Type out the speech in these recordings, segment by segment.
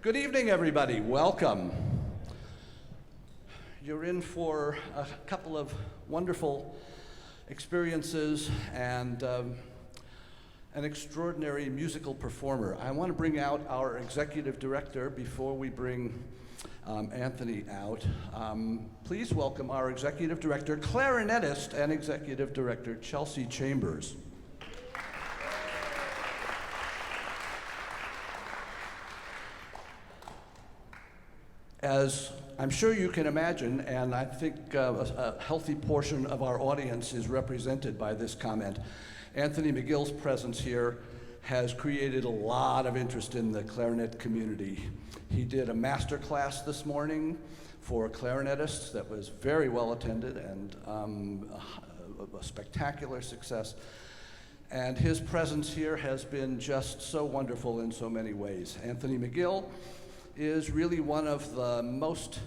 Good evening, everybody. Welcome. You're in for a couple of wonderful experiences and an extraordinary musical performer. I want to bring out our executive director before we bring Anthony out. Please welcome our executive director, clarinetist, and executive director, Chelsea Chambers. As I'm sure you can imagine, and I think a healthy portion of our audience is represented by this comment, Anthony McGill's presence here has created a lot of interest in the clarinet community. He did a master class this morning for clarinetists that was very well attended and a spectacular success. And his presence here has been just so wonderful in so many ways. Anthony McGill is really one of the most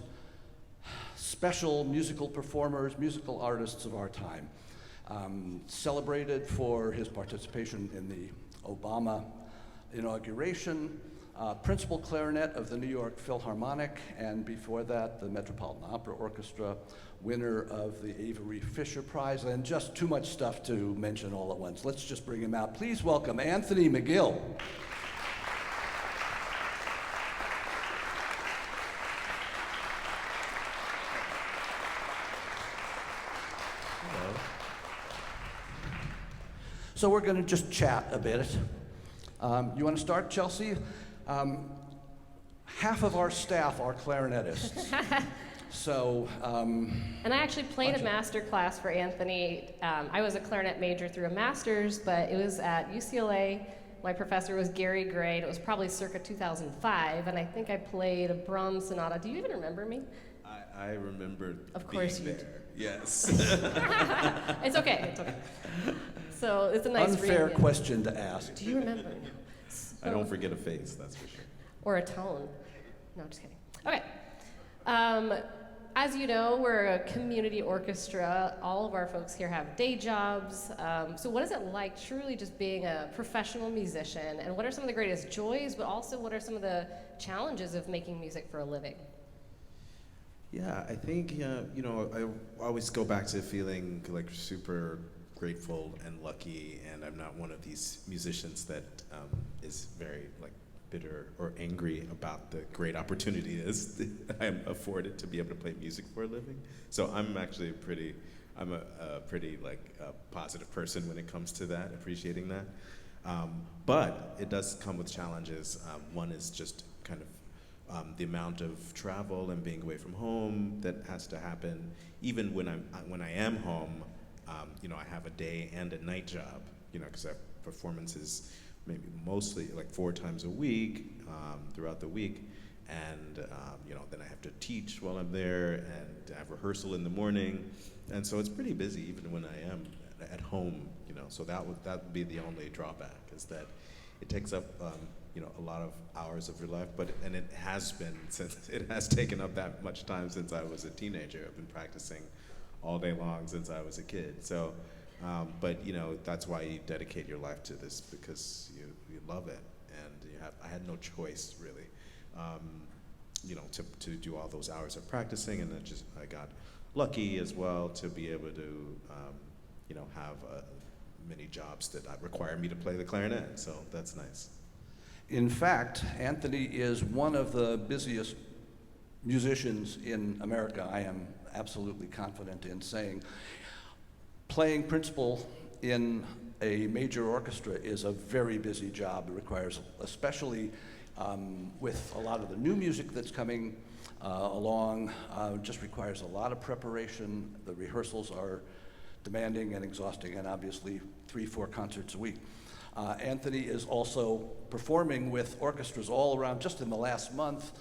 special musical performers, musical artists of our time. Celebrated for his participation in the Obama inauguration, principal clarinet of the New York Philharmonic, and before that, the Metropolitan Opera Orchestra, winner of the Avery Fisher Prize, and just too much stuff to mention all at once. Let's just bring him out. Please welcome Anthony McGill. So we're going to just chat a bit. You want to start, Chelsea? Half of our staff are clarinetists. So. And I actually played a master class for Anthony. I was a clarinet major through a master's, but it was at UCLA. My professor was Gary Gray, and it was probably circa 2005, and I think I played a Brahms sonata. Do you even remember me? I remember of course being you there. Yes. It's okay, it's okay. So it's a nice unfair reunion. question to ask. Do you remember? I don't forget a face, that's for sure. Or a tone. No, just kidding. Okay. As you know, we're a community orchestra. All of our folks here have day jobs. So what is it like truly just being a professional musician? And what are some of the greatest joys, but also what are some of the challenges of making music for a living? Yeah, I think, I always go back to feeling like super grateful and lucky, and I'm not one of these musicians that is very bitter or angry about the great opportunity is I'm afforded to be able to play music for a living. So I'm actually a pretty positive person when it comes to that, appreciating that. But it does come with challenges. One is just kind of the amount of travel and being away from home that has to happen. Even when I am home, I have a day and a night job, because I have performances maybe mostly 4 times a week throughout the week, and then I have to teach while I'm there, and I have rehearsal in the morning, and so it's pretty busy even when I am at home. So that would be the only drawback, is that it takes up a lot of hours of your life, and it has taken up that much time since I was a teenager. I've been practicing all day long since I was a kid. So, but that's why you dedicate your life to this, because you love it, and I had no choice really, to do all those hours of practicing, and I got lucky as well to be able to, have many jobs that require me to play the clarinet. So that's nice. In fact, Anthony is one of the busiest musicians in America, I am absolutely confident in saying. Playing principal in a major orchestra is a very busy job. It requires, especially with a lot of the new music that's coming along, just requires a lot of preparation. The rehearsals are demanding and exhausting, and obviously 3-4 concerts a week. Anthony is also performing with orchestras all around. Just in the last month,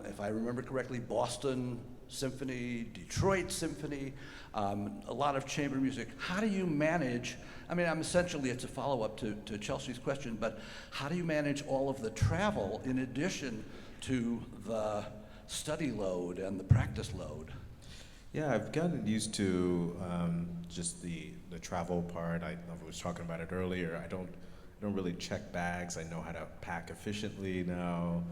if I remember correctly, Boston Symphony, Detroit Symphony, a lot of chamber music. How do you manage, essentially it's a follow-up to Chelsea's question, but how do you manage all of the travel in addition to the study load and the practice load? Yeah, I've gotten used to just the travel part. I was talking about it earlier. I don't don't really check bags. I know how to pack efficiently now.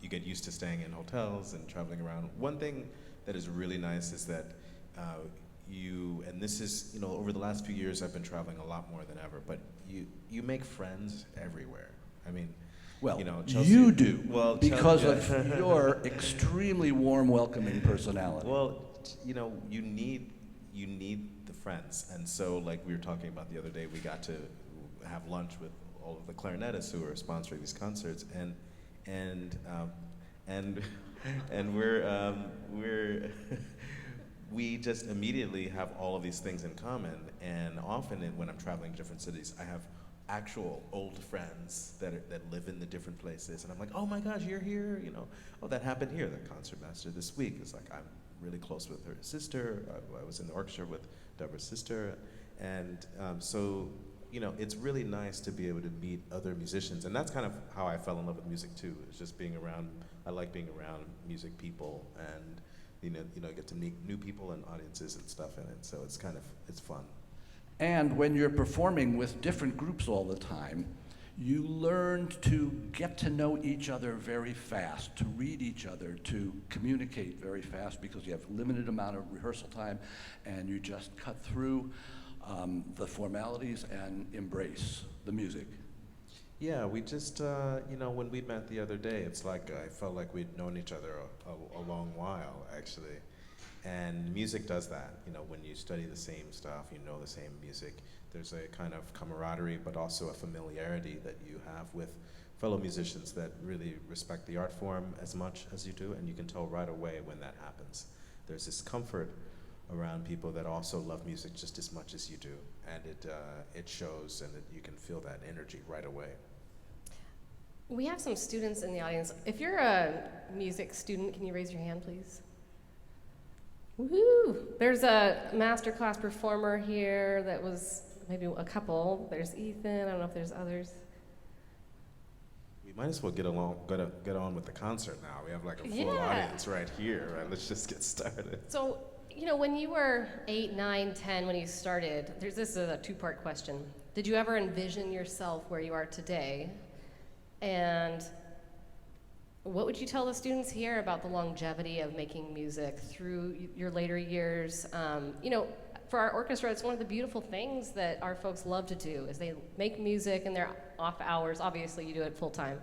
You get used to staying in hotels and traveling around. One thing that is really nice is that and this is, over the last few years I've been traveling a lot more than ever, but you make friends everywhere. I mean, Well, Chelsea, you do, well, because Chelsea, of your extremely warm, welcoming personality. well, you need the friends, and so like we were talking about the other day, we got to have lunch with all of the clarinetists who are sponsoring these concerts, and we're we just immediately have all of these things in common, and often when I'm traveling to different cities, I have actual old friends that live in the different places, and I'm like, oh my gosh, you're here, oh, that happened here, the concertmaster this week. It's like I'm really close with her sister. I was in the orchestra with Deborah's sister, and so it's really nice to be able to meet other musicians, and that's kind of how I fell in love with music too. It's just being around. I like being around music people, and get to meet new people and audiences and stuff in it. So it's fun. And when you're performing with different groups all the time, you learn to get to know each other very fast, to read each other, to communicate very fast, because you have limited amount of rehearsal time, and you just cut through the formalities and embrace the music. Yeah, we just, when we met the other day, it's like I felt like we'd known each other a long while, actually. And music does that. When you study the same stuff, you know the same music, there's a kind of camaraderie, but also a familiarity that you have with fellow musicians that really respect the art form as much as you do, and you can tell right away when that happens. There's this comfort around people that also love music just as much as you do, and it shows, and you can feel that energy right away. We have some students in the audience. If you're a music student, can you raise your hand, please? Woohoo! There's a masterclass performer here that was maybe a couple. There's Ethan. I don't know if there's others. We might as well get on with the concert now. We have like a full audience right here. Right? Let's just get started. So, when you were 8, 9, 10, when you started, this is a two-part question. Did you ever envision yourself where you are today? And what would you tell the students here about the longevity of making music through your later years? For our orchestra, it's one of the beautiful things that our folks love to do is they make music in their off hours. Obviously, you do it full time.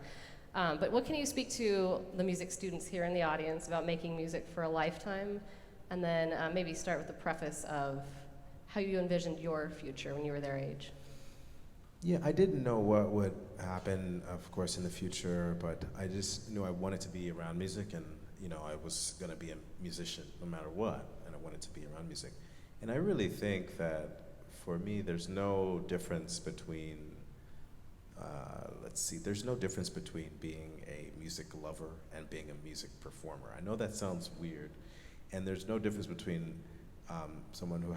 But what can you speak to the music students here in the audience about making music for a lifetime? And then maybe start with the preface of how you envisioned your future when you were their age. Yeah, I didn't know what would happen, of course, in the future, but I just knew I wanted to be around music, and I was going to be a musician no matter what, and I wanted to be around music. And I really think that for me, there's no difference between, there's no difference between being a music lover and being a music performer. I know that sounds weird, and there's no difference between someone who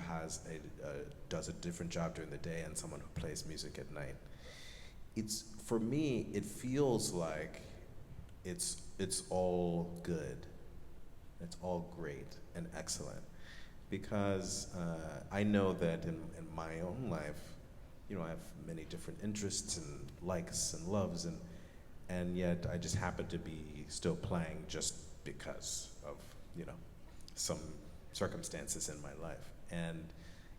does a different job during the day and someone who plays music at night. For me, it feels like it's all good, it's all great and excellent, because I know that in my own life, I have many different interests and likes and loves, and yet I just happen to be still playing just because of some circumstances in my life, and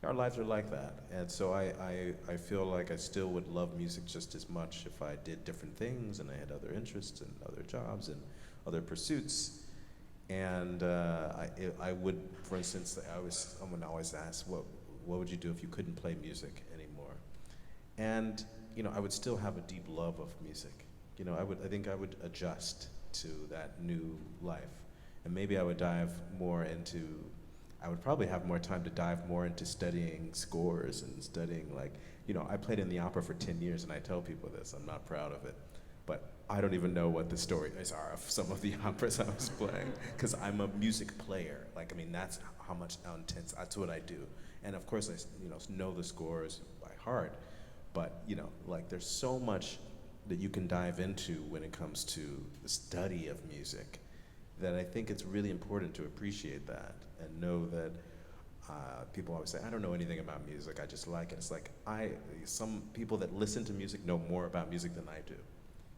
our lives are like that. And so I feel like I still would love music just as much if I did different things and I had other interests and other jobs and other pursuits. And I would, for instance, someone always asks, what would you do if you couldn't play music anymore? And I would still have a deep love of music. I think I would adjust to that new life, and maybe I would I would probably have more time to dive more into studying scores and studying, I played in the opera for 10 years, and I tell people this, I'm not proud of it, but I don't even know what the stories are of some of the operas I was playing, because I'm a music player. That's how intense, that's what I do. And of course, I know the scores by heart, but there's so much that you can dive into when it comes to the study of music, that I think it's really important to appreciate that and know that People always say, I don't know anything about music, I just like it. It's like, some people that listen to music know more about music than I do.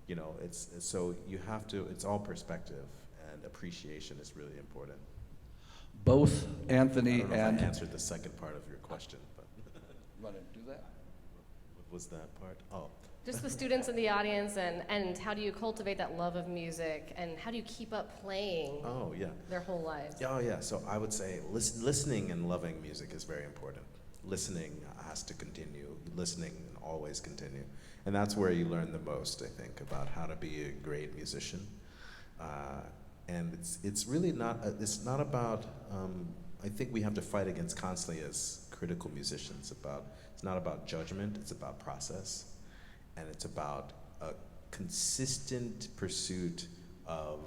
You know, so you have to, it's all perspective, and appreciation is really important. Both I Anthony don't know and... if I answered the second part of your question, but Want to do that? what was that part? Oh. Just the students in the audience, and how do you cultivate that love of music, and how do you keep up playing Oh, yeah. their whole lives? Oh, yeah. So I would say listening and loving music is very important. Listening has to continue. Listening and always continue. And that's where you learn the most, I think, about how to be a great musician. And it's really not, it's not about, I think we have to fight against constantly as critical musicians it's not about judgment, it's about process. And it's about a consistent pursuit of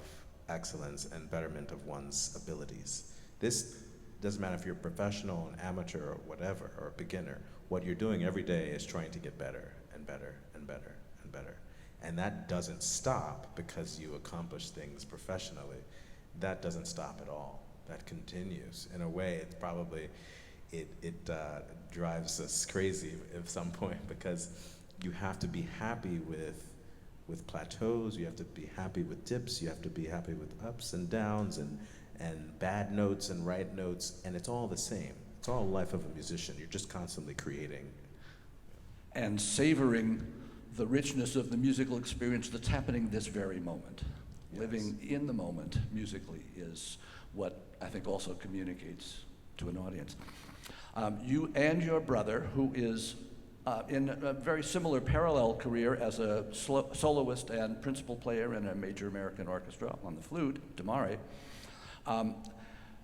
excellence and betterment of one's abilities. This doesn't matter if you're a professional, an amateur, or whatever, or a beginner. What you're doing every day is trying to get better and better and better and better. And that doesn't stop because you accomplish things professionally. That doesn't stop at all. That continues. In a way, it's probably, it drives us crazy at some point, because you have to be happy with plateaus, you have to be happy with dips, you have to be happy with ups and downs and bad notes and right notes, and it's all the same. It's all life of a musician. You're just constantly creating. And savoring the richness of the musical experience that's happening this very moment. Yes. Living in the moment musically is what I think also communicates to an audience. You and your brother, who is in a very similar parallel career as a soloist and principal player in a major American orchestra on the flute, Damare,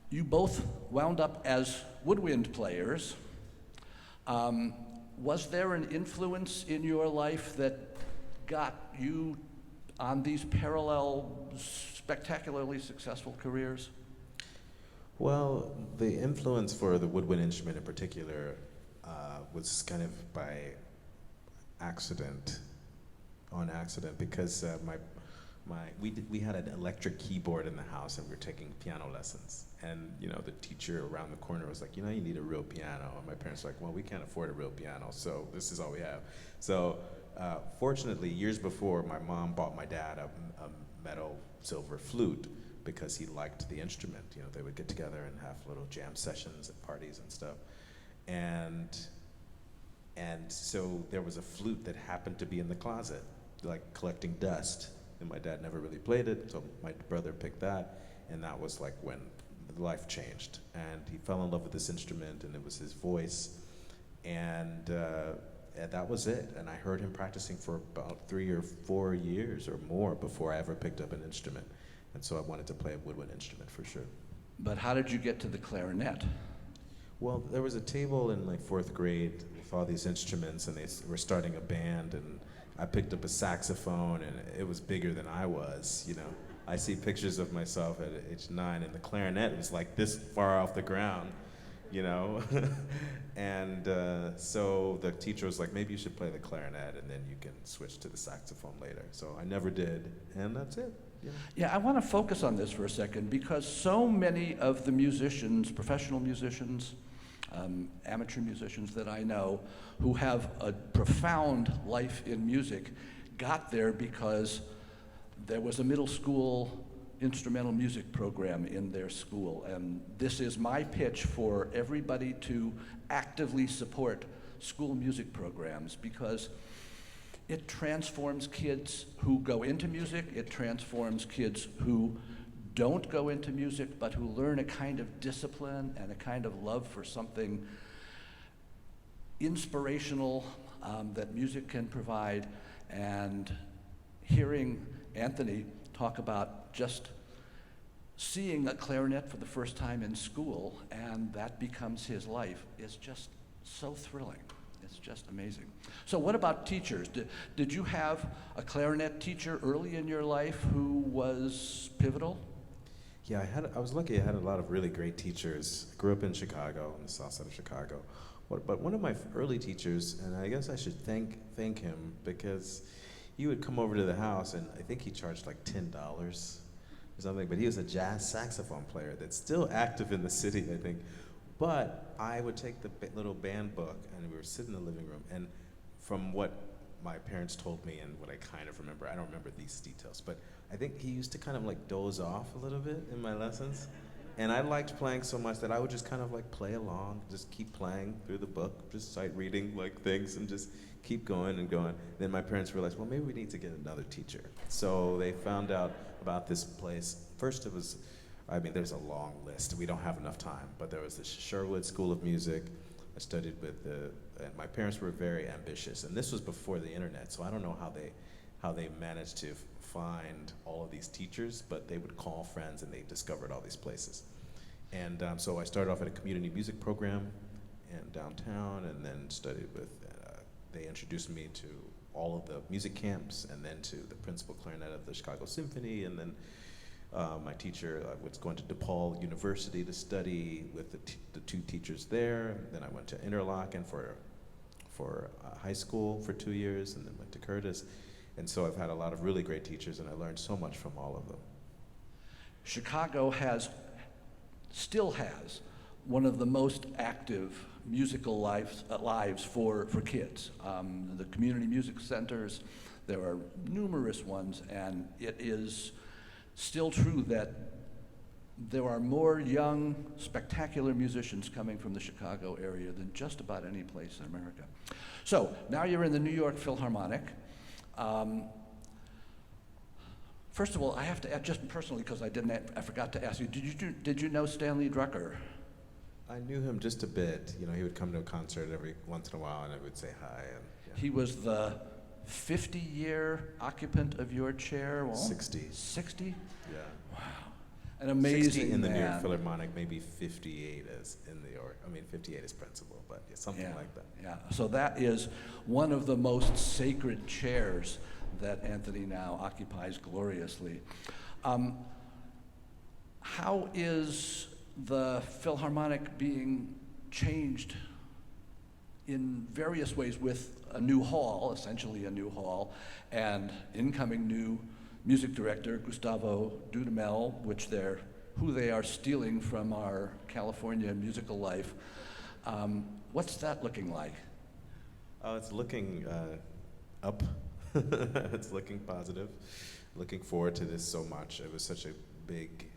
you both wound up as woodwind players. Was there an influence in your life that got you on these parallel, spectacularly successful careers? Well, the influence for the woodwind instrument in particular was kind of by accident, because we had an electric keyboard in the house, and we were taking piano lessons. And the teacher around the corner was like, you need a real piano. And my parents were like, well, we can't afford a real piano, so this is all we have. So fortunately, years before, my mom bought my dad a metal silver flute because he liked the instrument. They would get together and have little jam sessions at parties and stuff. And so there was a flute that happened to be in the closet, like collecting dust. And my dad never really played it, so my brother picked that. And that was like when life changed. And he fell in love with this instrument, and it was his voice. And that was it. And I heard him practicing for about 3 or 4 years or more before I ever picked up an instrument. And so I wanted to play a woodwind instrument for sure. But how did you get to the clarinet? Well, there was a table in like 4th grade with all these instruments, and they were starting a band, and I picked up a saxophone, and it was bigger than I was. I see pictures of myself at age 9, and the clarinet was like this far off the ground, and so the teacher was like, maybe you should play the clarinet, and then you can switch to the saxophone later. So I never did, and that's it. Yeah, I want to focus on this for a second, because so many of the musicians, professional musicians, amateur musicians that I know who have a profound life in music got there because there was a middle school instrumental music program in their school. And this is my pitch for everybody to actively support school music programs, because it transforms kids who go into music, it transforms kids who don't go into music, but who learn a kind of discipline and a kind of love for something inspirational that music can provide. And hearing Anthony talk about just seeing a clarinet for the first time in school, and that becomes his life, is just so thrilling. It's just amazing. So what about teachers? Did you have a clarinet teacher early in your life who was pivotal? Yeah, I was lucky. I had a lot of really great teachers. I grew up in Chicago, on the south side of Chicago. But one of my early teachers, and I guess I should thank him, because he would come over to the house, and I think he charged like $10 or something, but he was a jazz saxophone player that's still active in the city, I think. But I would take the little band book, and we were sitting in the living room, and from what my parents told me and what I kind of remember, I don't remember these details, but I think he used to kind of like doze off a little bit in my lessons. And I liked playing so much that I would just kind of like play along, just keep playing through the book, just sight reading like things and just keep going and going. Then my parents realized, well, maybe we need to get another teacher. So they found out about this place. First it was, I mean, there's a long list. We don't have enough time, but there was the Sherwood School of Music. I studied with and my parents were very ambitious, and this was before the internet, so I don't know how they managed to find all of these teachers, but they would call friends and they discovered all these places. And so I started off at a community music program in downtown, and then studied with, they introduced me to all of the music camps, and then to the principal clarinet of the Chicago Symphony, and then my teacher was going to DePaul University to study with the two teachers there. Then I went to Interlochen for high school for 2 years, and then went to Curtis. And so I've had a lot of really great teachers, and I learned so much from all of them. Chicago still has one of the most active musical lives for kids. The community music centers, there are numerous ones, and it is still true that there are more young, spectacular musicians coming from the Chicago area than just about any place in America. So now you're in the New York Philharmonic. First of all, I have to add, just personally, because I forgot to ask you, did you know Stanley Drucker? I knew him just a bit. You know, he would come to a concert every once in a while, and I would say hi. And, yeah. He was the 50-year occupant of your chair. Well, 60. 60? Yeah. Wow. An amazing 60 in the man. New York Philharmonic, maybe 58 as in New York. I mean, 58 is principal, but yeah, something like that. Yeah, so that is one of the most sacred chairs that Anthony now occupies gloriously. How is the Philharmonic being changed in various ways with a new hall, essentially a new hall, and incoming new music director Gustavo Dudamel, who they are stealing from our California musical life? What's that looking like? Oh, it's looking up. It's looking positive. Looking forward to this so much. It was such a big,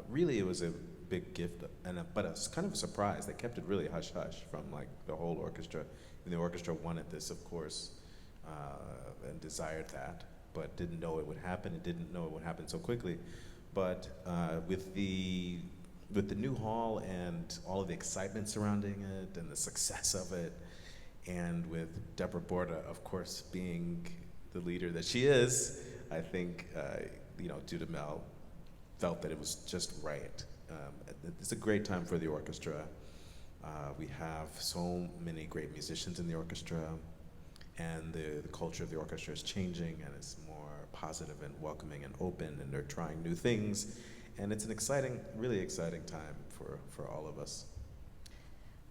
really it was a big gift, but it's kind of a surprise. They kept it really hush-hush from like the whole orchestra. And the orchestra wanted this, of course, and desired that, but didn't know it would happen. It didn't know it would happen so quickly. But with the new hall and all of the excitement surrounding it and the success of it, and with Deborah Borda, of course, being the leader that she is, I think Dudamel felt that it was just right. It's a great time for the orchestra. We have so many great musicians in the orchestra, and the culture of the orchestra is changing, and it's more positive and welcoming and open, and they're trying new things, and it's an exciting, really exciting time for all of us.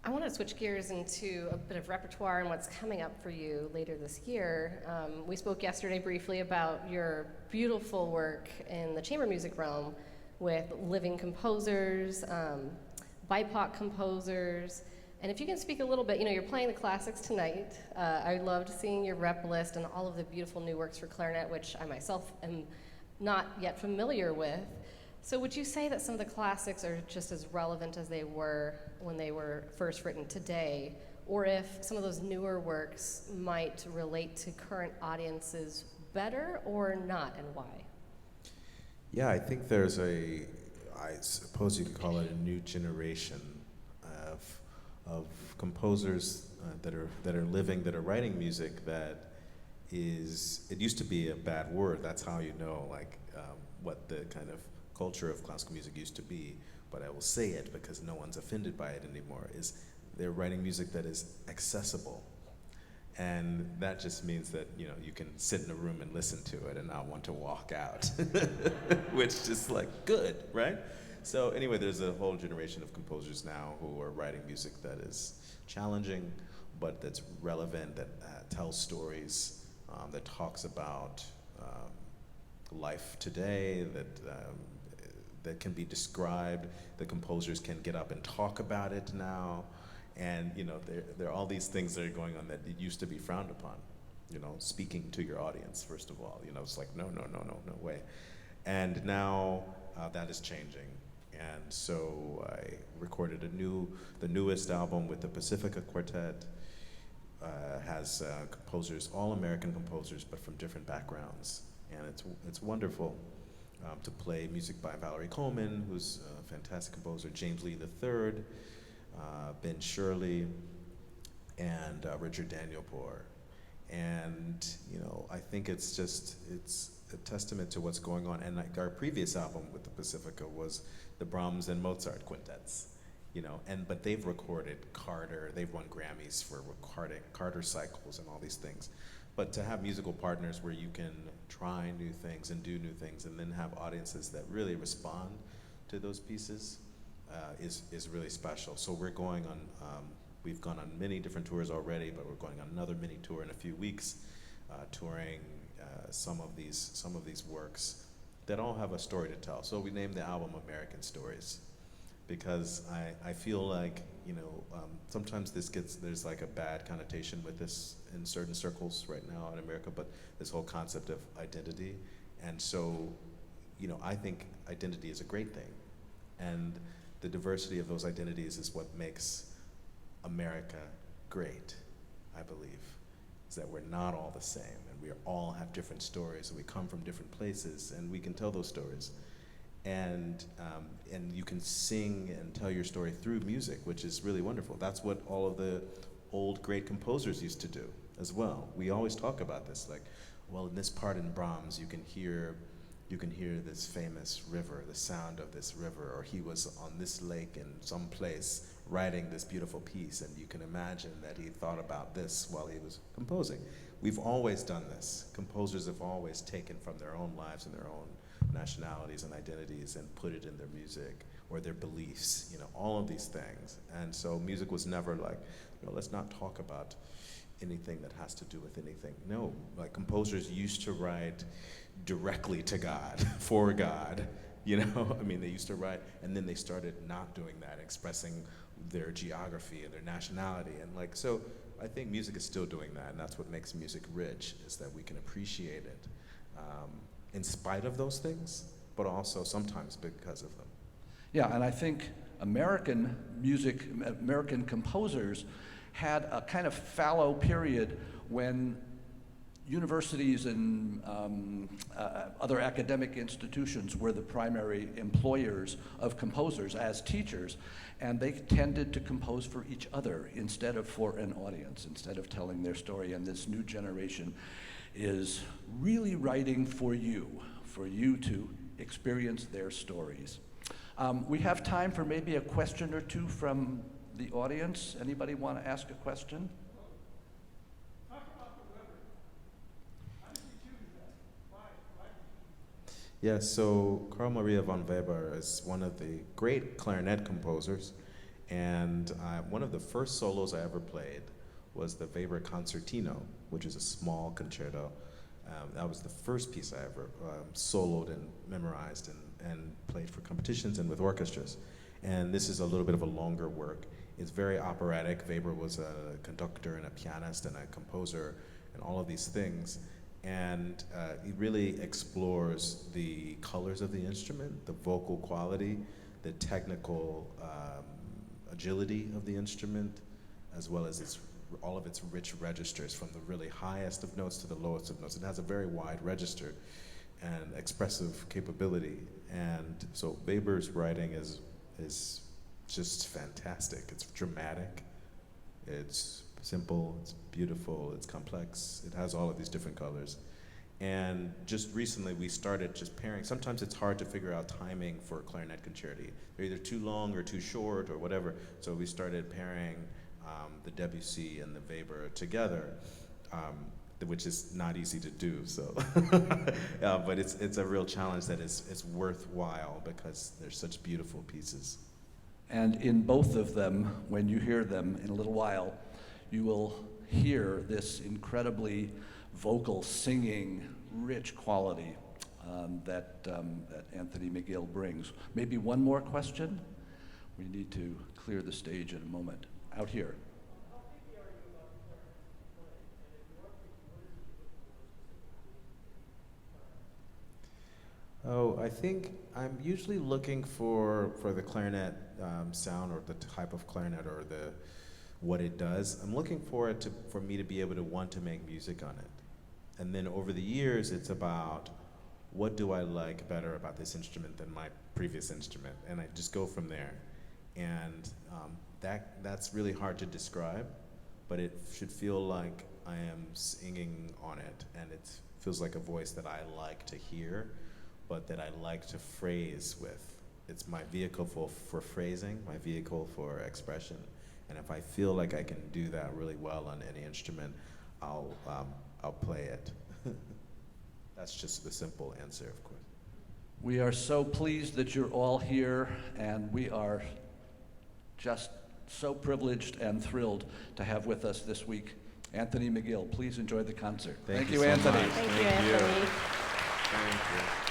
I want to switch gears into a bit of repertoire and what's coming up for you later this year. We spoke yesterday briefly about your beautiful work in the chamber music realm with living composers, BIPOC composers, and if you can speak a little bit, you're playing the classics tonight. I loved seeing your rep list and all of the beautiful new works for clarinet, which I myself am not yet familiar with. So would you say that some of the classics are just as relevant as they were when they were first written today, or if some of those newer works might relate to current audiences better or not, and why? Yeah, I think there's I suppose you could call it a new generation of composers that are living, that are writing music that is, it used to be a bad word. That's how you know what the kind of culture of classical music used to be, but I will say it because no one's offended by it anymore, is they're writing music that is accessible. And that just means that, you can sit in a room and listen to it and not want to walk out, which is good, right? So anyway, there's a whole generation of composers now who are writing music that is challenging, but that's relevant, that tells stories, that talks about life today, that that can be described. The composers can get up and talk about it now. And there are all these things that are going on that it used to be frowned upon. Speaking to your audience, first of all. It's like, no way. And now that is changing. And so I recorded the newest album with the Pacifica Quartet. Has composers, all American composers, but from different backgrounds. And it's wonderful to play music by Valerie Coleman, who's a fantastic composer, James Lee III, Ben Shirley, and Richard Danielpour. And I think it's a testament to what's going on. And like our previous album with the Pacifica was the Brahms and Mozart quintets. But they've recorded Carter, they've won Grammys for recording Carter cycles and all these things. But to have musical partners where you can try new things and do new things and then have audiences that really respond to those pieces is really special. So we're going on, we've gone on many different tours already, but we're going on another mini tour in a few weeks, touring some of these works that all have a story to tell. So we named the album American Stories, because I feel like, sometimes there's like a bad connotation with this in certain circles right now in America, but this whole concept of identity. And so, I think identity is a great thing. And the diversity of those identities is what makes America great, I believe, is that we're not all the same, and we all have different stories, and we come from different places, and we can tell those stories. And you can sing and tell your story through music, which is really wonderful. That's what all of the old great composers used to do as well. We always talk about this, like, well, in this part in Brahms, you can hear this famous river, the sound of this river, or he was on this lake in some place writing this beautiful piece, and you can imagine that he thought about this while he was composing. We've always done this. Composers have always taken from their own lives and their own nationalities and identities and put it in their music or their beliefs, all of these things. And so music was never like, let's not talk about anything that has to do with anything. No, like composers used to write directly to God, for God, they used to write, and then they started not doing that, expressing their geography and their nationality. And so I think music is still doing that, and that's what makes music rich, is that we can appreciate it. In spite of those things, but also sometimes because of them. Yeah, and I think American composers had a kind of fallow period when universities and other academic institutions were the primary employers of composers as teachers, and they tended to compose for each other instead of for an audience, instead of telling their story. And this new generation is really writing for you to experience their stories. We have time for maybe a question or two from the audience. Anybody want to ask a question? Talk about the river. How did you choose that? Why did you? Yeah, so Carl Maria von Weber is one of the great clarinet composers, and one of the first solos I ever played was the Weber Concertino, which is a small concerto. That was the first piece I ever soloed and memorized and played for competitions and with orchestras. And this is a little bit of a longer work. It's very operatic. Weber was a conductor and a pianist and a composer and all of these things. And he really explores the colors of the instrument, the vocal quality, the technical agility of the instrument, as well as all of its rich registers, from the really highest of notes to the lowest of notes. It has a very wide register and expressive capability. And so Weber's writing is just fantastic. It's dramatic, it's simple, it's beautiful, it's complex. It has all of these different colors. And just recently we started just pairing. Sometimes it's hard to figure out timing for a clarinet concerti. They're either too long or too short or whatever. So we started pairing the Debussy and the Weber together, which is not easy to do. So, but it's a real challenge that is worthwhile because they're such beautiful pieces. And in both of them, when you hear them in a little while, you will hear this incredibly vocal, singing, rich quality that Anthony McGill brings. Maybe one more question? We need to clear the stage in a moment. Out here. Oh, I think I'm usually looking for the clarinet sound, or the type of clarinet, or what it does. I'm looking for for me to be able to want to make music on it. And then over the years, it's about what do I like better about this instrument than my previous instrument, and I just go from there. And that's really hard to describe, but it should feel like I am singing on it, and it feels like a voice that I like to hear, but that I like to phrase with. It's my vehicle for phrasing, my vehicle for expression. And if I feel like I can do that really well on any instrument, I'll play it. That's just the simple answer, of course. We are so pleased that you're all here, and we are just so privileged and thrilled to have with us this week Anthony McGill. Please enjoy the concert. Thank you you, so Anthony. much. Thank you, Anthony. Thank you.